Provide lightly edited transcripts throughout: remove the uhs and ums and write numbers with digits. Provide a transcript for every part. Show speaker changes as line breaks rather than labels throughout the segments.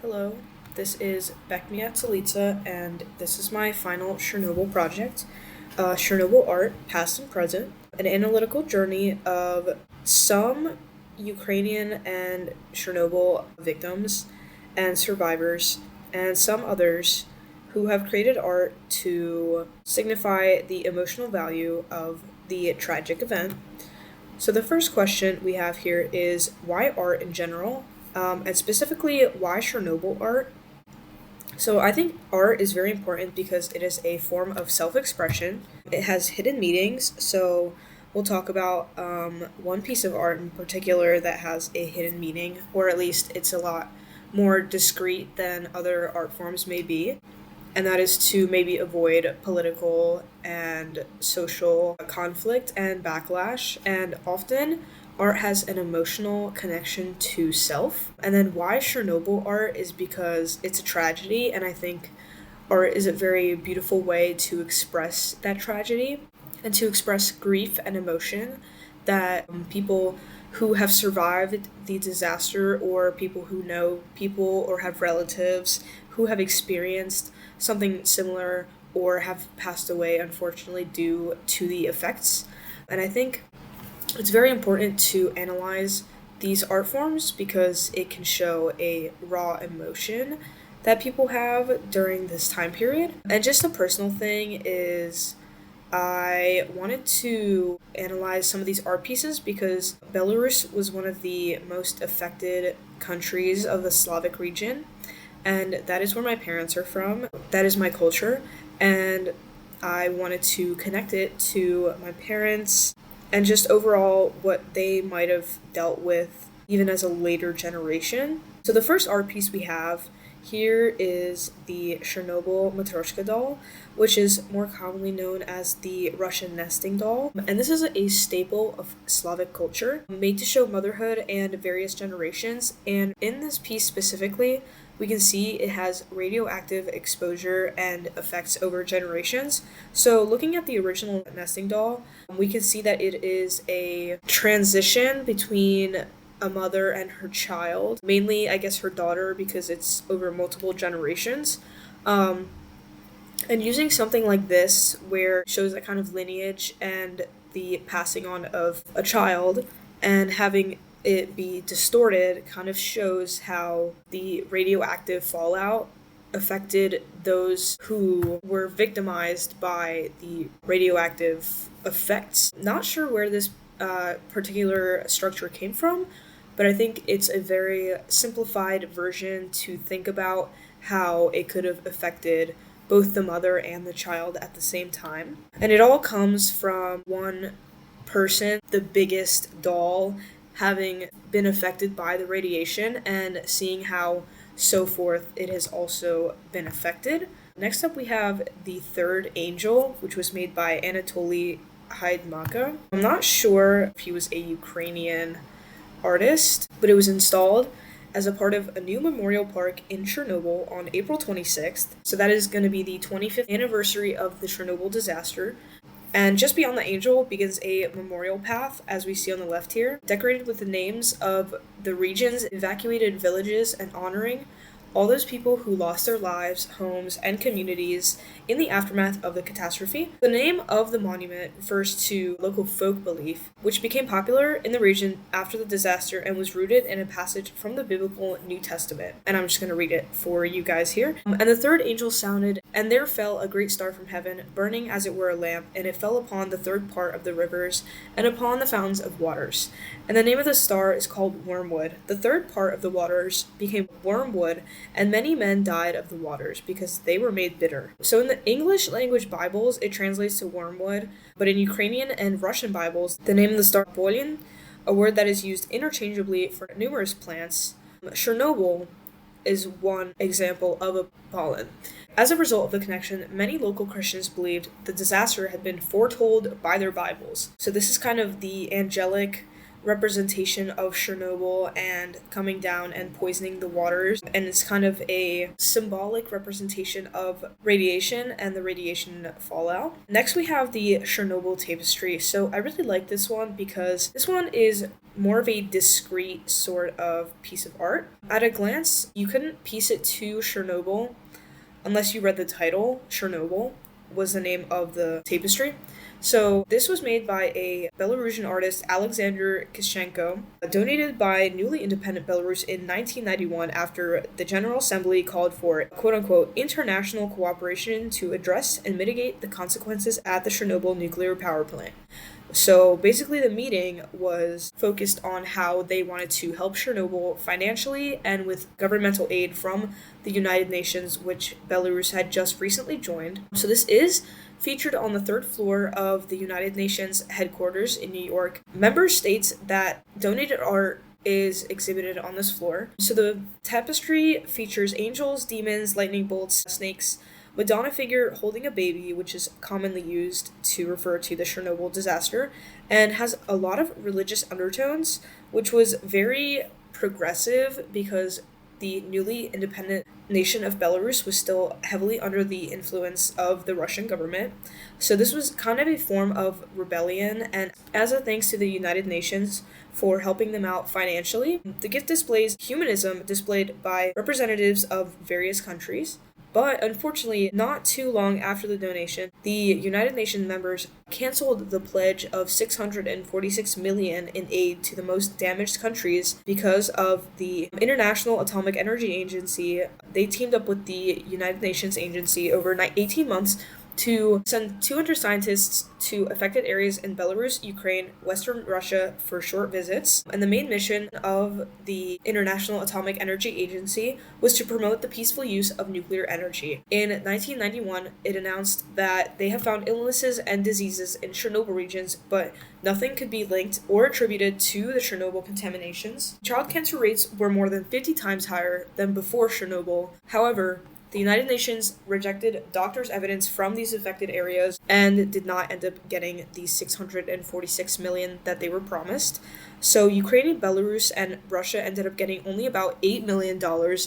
Hello, this is Bekmiat Salita, and this is my final Chernobyl project. Chernobyl Art, Past and Present, an analytical journey of some Ukrainian and Chernobyl victims and survivors, and some others who have created art to signify the emotional value of the tragic event. So, the first question we have here is why art in general, and specifically why Chernobyl art? So I think art is very important because it is a form of self-expression. It has hidden meanings. So we'll talk about one piece of art in particular that has a hidden meaning, or at least it's a lot more discreet than other art forms may be. And that is to maybe avoid political and social conflict and backlash. And often art has an emotional connection to self. And then why Chernobyl art is because it's a tragedy, and I think art is a very beautiful way to express that tragedy and to express grief and emotion that people who have survived the disaster, or people who know people or have relatives who have experienced something similar or have passed away, unfortunately, due to the effects. And I think it's very important to analyze these art forms because it can show a raw emotion that people have during this time period. And just a personal thing is I wanted to analyze some of these art pieces because Belarus was one of the most affected countries of the Slavic region, and that is where my parents are from. That is my culture, and I wanted to connect it to my parents and just overall what they might have dealt with even as a later generation. So the first art piece we have here is the Chernobyl Matryoshka doll, which is more commonly known as the Russian nesting doll. And this is a staple of Slavic culture, made to show motherhood and various generations. And in this piece specifically, we can see it has radioactive exposure and effects over generations. So, looking at the original nesting doll, we can see that it is a transition between a mother and her child, mainly, I guess, her daughter, because it's over multiple generations. Um, and using something like this, where it shows that kind of lineage and the passing on of a child, and having it be distorted, kind of shows how the radioactive fallout affected those who were victimized by the radioactive effects. Not sure where this particular structure came from, but I think it's a very simplified version to think about how it could have affected both the mother and the child at the same time. And it all comes from one person, the biggest doll, having been affected by the radiation and seeing how so forth it has also been affected. Next up, we have the third angel, which was made by Anatoly Haidmaka. I'm not sure if he was a Ukrainian artist, but it was installed as a part of a new memorial park in Chernobyl on April 26th. So that is going to be the 25th anniversary of the Chernobyl disaster. And just beyond the angel begins a memorial path, as we see on the left here, decorated with the names of the region's evacuated villages and honoring all those people who lost their lives, homes, and communities in the aftermath of the catastrophe. The name of the monument refers to local folk belief, which became popular in the region after the disaster and was rooted in a passage from the biblical New Testament. And I'm just going to read it for you guys here. And the third angel sounded, and there fell a great star from heaven, burning as it were a lamp, and it fell upon the third part of the rivers and upon the fountains of waters. And the name of the star is called Wormwood. The third part of the waters became wormwood, and many men died of the waters because they were made bitter. So in the English language Bibles, it translates to wormwood, but in Ukrainian and Russian Bibles, the name of the star pollen, a word that is used interchangeably for numerous plants. Chernobyl is one example of a pollen. As a result of the connection, many local Christians believed the disaster had been foretold by their Bibles. So this is kind of the angelic representation of Chernobyl and coming down and poisoning the waters, and it's kind of a symbolic representation of radiation and the radiation fallout. Next, we have the Chernobyl tapestry. So I really like this one because this one is more of a discrete sort of piece of art. At a glance, you couldn't piece it to Chernobyl unless you read the title. Chernobyl was the name of the tapestry. So this was made by a Belarusian artist, Alexander Kishenko, donated by newly independent Belarus in 1991 after the General Assembly called for quote-unquote international cooperation to address and mitigate the consequences at the Chernobyl nuclear power plant. So basically the meeting was focused on how they wanted to help Chernobyl financially and with governmental aid from the United Nations, which Belarus had just recently joined. So this is featured on the third floor of the United Nations headquarters in New York. Member states that donated art is exhibited on this floor. So the tapestry features angels, demons, lightning bolts, snakes, Madonna figure holding a baby, which is commonly used to refer to the Chernobyl disaster, and has a lot of religious undertones, which was very progressive because the newly independent nation of Belarus was still heavily under the influence of the Russian government. So this was kind of a form of rebellion, and as a thanks to the United Nations for helping them out financially, the gift displays humanism displayed by representatives of various countries. But unfortunately, not too long after the donation, the United Nations members canceled the pledge of $646 million in aid to the most damaged countries because of the International Atomic Energy Agency. They teamed up with the United Nations agency over 18 months to send 200 scientists to affected areas in Belarus, Ukraine, Western Russia for short visits. And the main mission of the International Atomic Energy Agency was to promote the peaceful use of nuclear energy. In 1991, it announced that they have found illnesses and diseases in Chernobyl regions, but nothing could be linked or attributed to the Chernobyl contaminations. Child cancer rates were more than 50 times higher than before Chernobyl. However, the United Nations rejected doctors' evidence from these affected areas and did not end up getting the $646 million that they were promised. So Ukraine, Belarus, and Russia ended up getting only about $8 million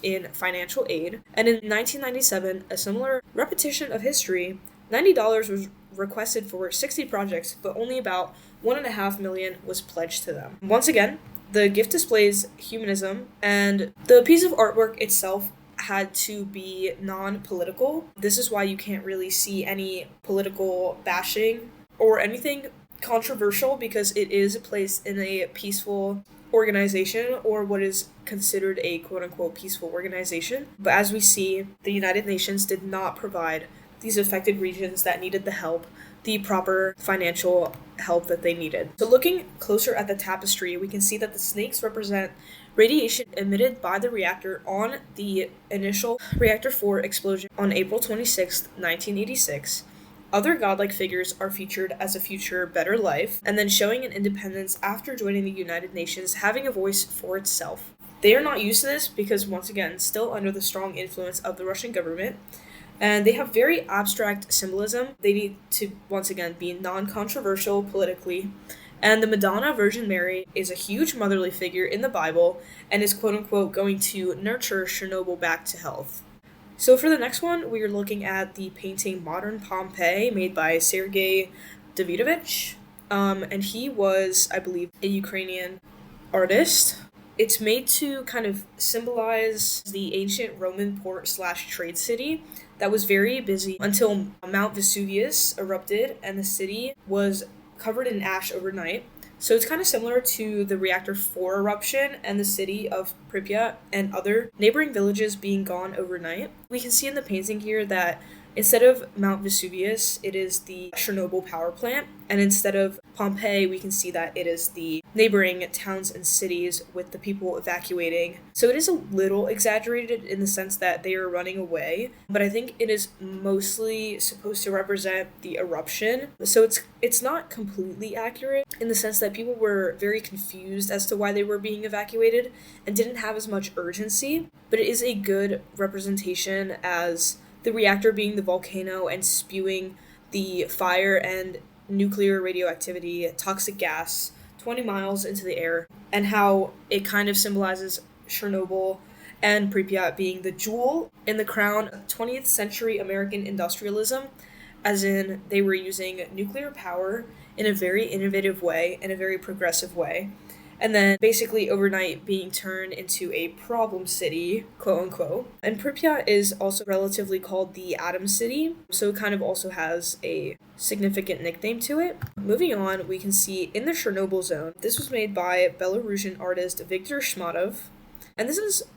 in financial aid. And in 1997, a similar repetition of history, $90 was requested for 60 projects, but only about $1.5 million was pledged to them. Once again, the gift displays humanism, and the piece of artwork itself had to be non-political. This is why you can't really see any political bashing or anything controversial, because it is placed in a peaceful organization, or what is considered a quote-unquote peaceful organization. But as we see, the United Nations did not provide these affected regions that needed the help, the proper financial help that they needed. So looking closer at the tapestry, we can see that the snakes represent radiation emitted by the reactor on the initial Reactor 4 explosion on April 26, 1986. Other godlike figures are featured as a future better life, and then showing an independence after joining the United Nations, having a voice for itself. They are not used to this because, once again, still under the strong influence of the Russian government, and they have very abstract symbolism. They need to, once again, be non-controversial politically. And the Madonna Virgin Mary is a huge motherly figure in the Bible and is quote-unquote going to nurture Chernobyl back to health. So for the next one, we are looking at the painting Modern Pompeii, made by Sergei Davidovich. And he was, I believe, a Ukrainian artist. It's made to kind of symbolize the ancient Roman port/trade city that was very busy until Mount Vesuvius erupted and the city was covered in ash overnight. So it's kind of similar to the Reactor 4 eruption and the city of Pripyat and other neighboring villages being gone overnight. We can see in the painting here that instead of Mount Vesuvius, it is the Chernobyl power plant, and instead of Pompeii, we can see that it is the neighboring towns and cities with the people evacuating. So it is a little exaggerated in the sense that they are running away, but I think it is mostly supposed to represent the eruption. So it's not completely accurate in the sense that people were very confused as to why they were being evacuated and didn't have as much urgency, but it is a good representation as the reactor being the volcano and spewing the fire and nuclear radioactivity, toxic gas 20 miles into the air, and how it kind of symbolizes Chernobyl and Pripyat being the jewel in the crown of 20th century American industrialism, as in they were using nuclear power in a very innovative way, in a very progressive way, and then basically overnight being turned into a problem city, quote unquote. And Pripyat is also relatively called the Atom City, so it kind of also has a significant nickname to it. Moving on, we can see in the Chernobyl zone, this was made by Belarusian artist Viktor Shmatov. And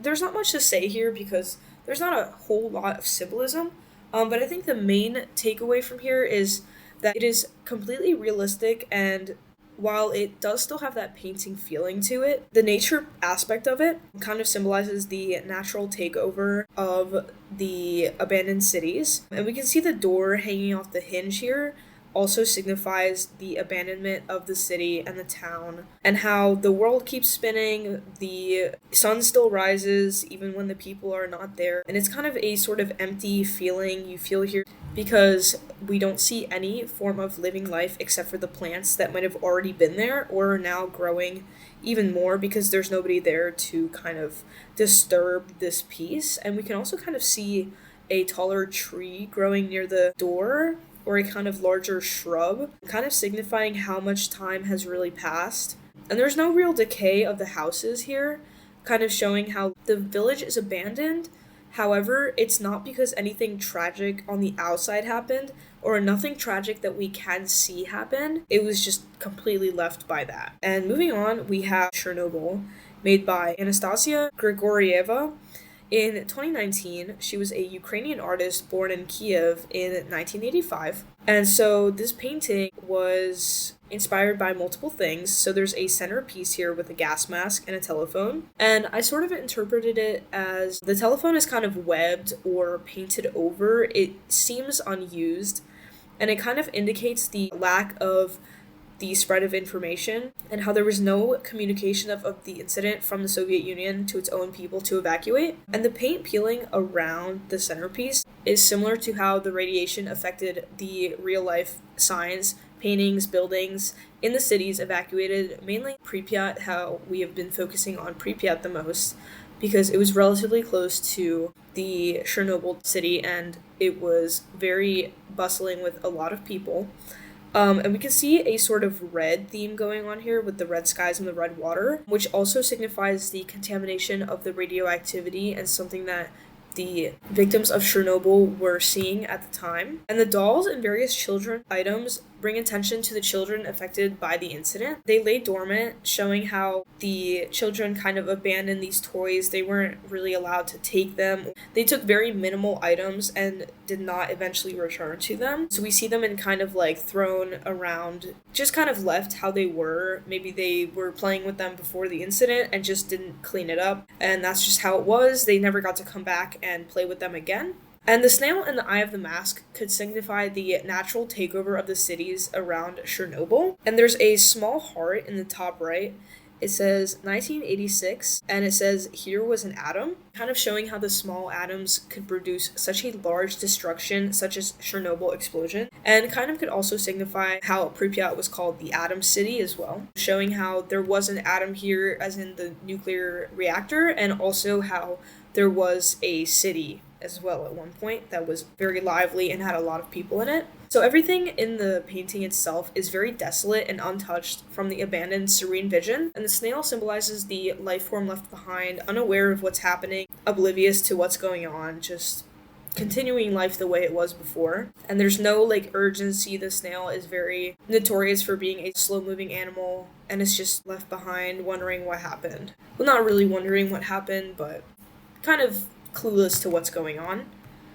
there's not much to say here because there's not a whole lot of symbolism, but I think the main takeaway from here is that it is completely realistic, and while it does still have that painting feeling to it, the nature aspect of it kind of symbolizes the natural takeover of the abandoned cities. And we can see the door hanging off the hinge here also signifies the abandonment of the city and the town, and how the world keeps spinning, the sun still rises even when the people are not there. And it's kind of a sort of empty feeling you feel here because we don't see any form of living life except for the plants that might have already been there or are now growing even more because there's nobody there to kind of disturb this peace. And we can also kind of see a taller tree growing near the door, or a kind of larger shrub, kind of signifying how much time has really passed. And there's no real decay of the houses here, kind of showing how the village is abandoned. However, it's not because anything tragic on the outside happened, or nothing tragic that we can see happen. It was just completely left by that. And moving on, we have Chernobyl, made by Anastasia Grigorieva. In 2019, she was a Ukrainian artist born in Kiev in 1985. And so this painting was inspired by multiple things. So there's a centerpiece here with a gas mask and a telephone. And I sort of interpreted it as the telephone is kind of webbed or painted over. It seems unused, and it kind of indicates the lack of the spread of information and how there was no communication of the incident from the Soviet Union to its own people to evacuate. And the paint peeling around the centerpiece is similar to how the radiation affected the real life signs, paintings, buildings in the cities evacuated, mainly Pripyat, how we have been focusing on Pripyat the most because it was relatively close to the Chernobyl city and it was very bustling with a lot of people. And we can see a sort of red theme going on here with the red skies and the red water, which also signifies the contamination of the radioactivity and something that the victims of Chernobyl were seeing at the time. And the dolls and various children items bring attention to the children affected by the incident. They lay dormant, showing how the children kind of abandoned these toys. They weren't really allowed to take them. They took very minimal items and did not eventually return to them. So we see them in kind of like thrown around, just kind of left how they were. Maybe they were playing with them before the incident and just didn't clean it up. And that's just how it was. They never got to come back and play with them again. And the snail in the eye of the mask could signify the natural takeover of the cities around Chernobyl. And there's a small heart in the top right. It says 1986, and it says here was an atom, kind of showing how the small atoms could produce such a large destruction, such as Chernobyl explosion, and kind of could also signify how Pripyat was called the Atom City as well, showing how there was an atom here, as in the nuclear reactor, and also how there was a city as well at one point that was very lively and had a lot of people in it. So everything in the painting itself is very desolate and untouched from the abandoned serene vision, and the snail symbolizes the life form left behind, unaware of what's happening, oblivious to what's going on, just continuing life the way it was before. And there's no like urgency. The snail is very notorious for being a slow-moving animal, and it's just left behind wondering what happened. Well, not really wondering what happened, but kind of clueless to what's going on.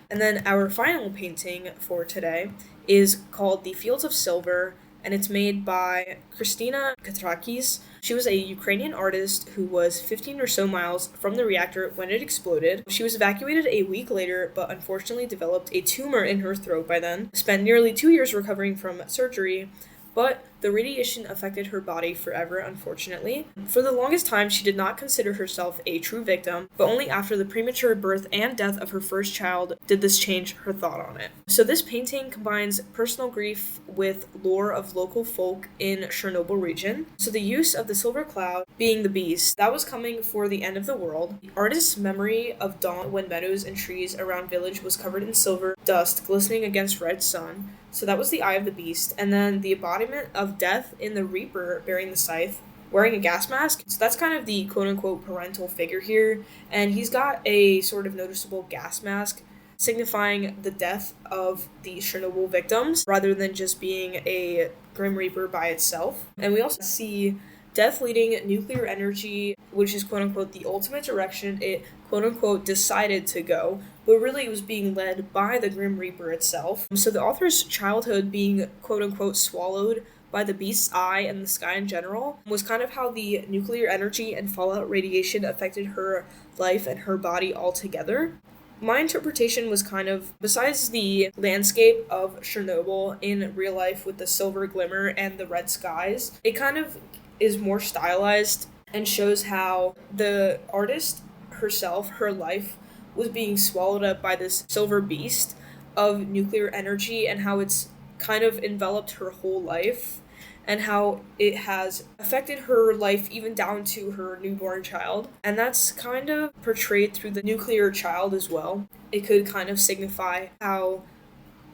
And then our final painting for today is called The Fields of Silver, and it's made by Kristina Katrakis. She was a Ukrainian artist who was 15 or so miles from the reactor when it exploded. She was evacuated a week later, but unfortunately developed a tumor in her throat by then, spent nearly 2 years recovering from surgery, but The radiation affected her body forever, unfortunately. For the longest time, she did not consider herself a true victim, but only after the premature birth and death of her first child did this change her thought on it. So this painting combines personal grief with lore of local folk in Chernobyl region. So the use of the silver cloud being the beast that was coming for the end of the world. The artist's memory of dawn when meadows and trees around village was covered in silver dust glistening against red sun. So that was the eye of the beast. And then the embodiment of death in the reaper bearing the scythe, wearing a gas mask. So that's kind of the quote-unquote parental figure here. And he's got a sort of noticeable gas mask signifying the death of the Chernobyl victims rather than just being a Grim Reaper by itself. And we also see death leading nuclear energy, which is quote-unquote the ultimate direction it quote-unquote decided to go, but really it was being led by the Grim Reaper itself. So the author's childhood being quote-unquote swallowed by the beast's eye and the sky in general was kind of how the nuclear energy and fallout radiation affected her life and her body altogether. My interpretation was kind of, besides the landscape of Chernobyl in real life with the silver glimmer and the red skies, it kind of is more stylized and shows how the artist herself, her life, was being swallowed up by this silver beast of nuclear energy and how it's kind of enveloped her whole life and how it has affected her life even down to her newborn child. And that's kind of portrayed through the nuclear child as well. It could kind of signify how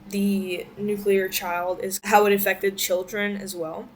the nuclear child is, how it affected children as well.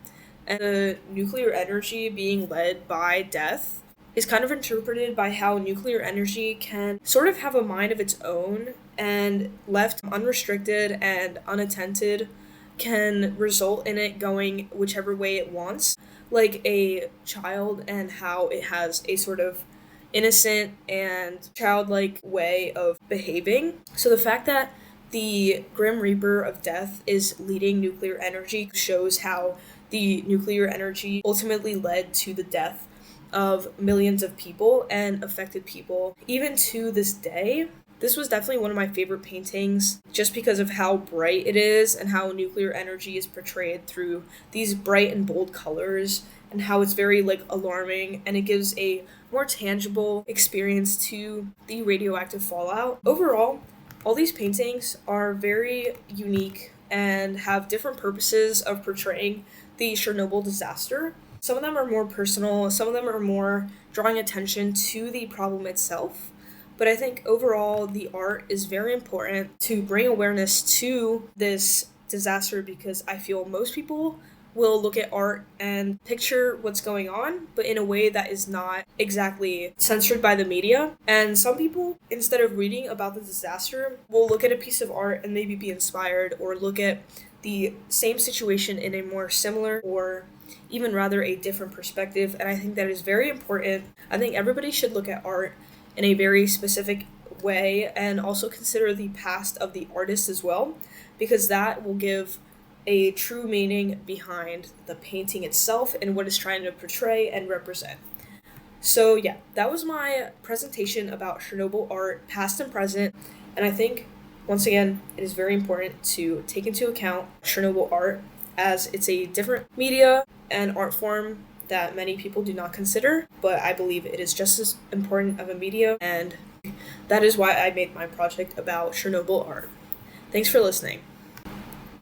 And the nuclear energy being led by death is kind of interpreted by how nuclear energy can sort of have a mind of its own and left unrestricted and unattended can result in it going whichever way it wants, like a child, and how it has a sort of innocent and childlike way of behaving. So the fact that the Grim Reaper of Death is leading nuclear energy shows how the nuclear energy ultimately led to the death of millions of people and affected people even to this day. This was definitely one of my favorite paintings just because of how bright it is and how nuclear energy is portrayed through these bright and bold colors and how it's very alarming, and it gives a more tangible experience to the radioactive fallout. Overall, all these paintings are very unique and have different purposes of portraying the Chernobyl disaster. Some of them are more personal, some of them are more drawing attention to the problem itself. But I think overall the art is very important to bring awareness to this disaster because I feel most people will look at art and picture what's going on, but in a way that is not exactly censored by the media. And some people, instead of reading about the disaster, will look at a piece of art and maybe be inspired or look at the same situation in a more similar or even rather a different perspective. And I think that is very important. I think everybody should look at art in a very specific way and also consider the past of the artist as well, because that will give a true meaning behind the painting itself and what it's trying to portray and represent. So yeah, that was my presentation about Chernobyl art, past and present, and I think, once again, it is very important to take into account Chernobyl art as it's a different media and art form that many people do not consider, but I believe it is just as important of a media, and that is why I made my project about Chernobyl art. Thanks for listening.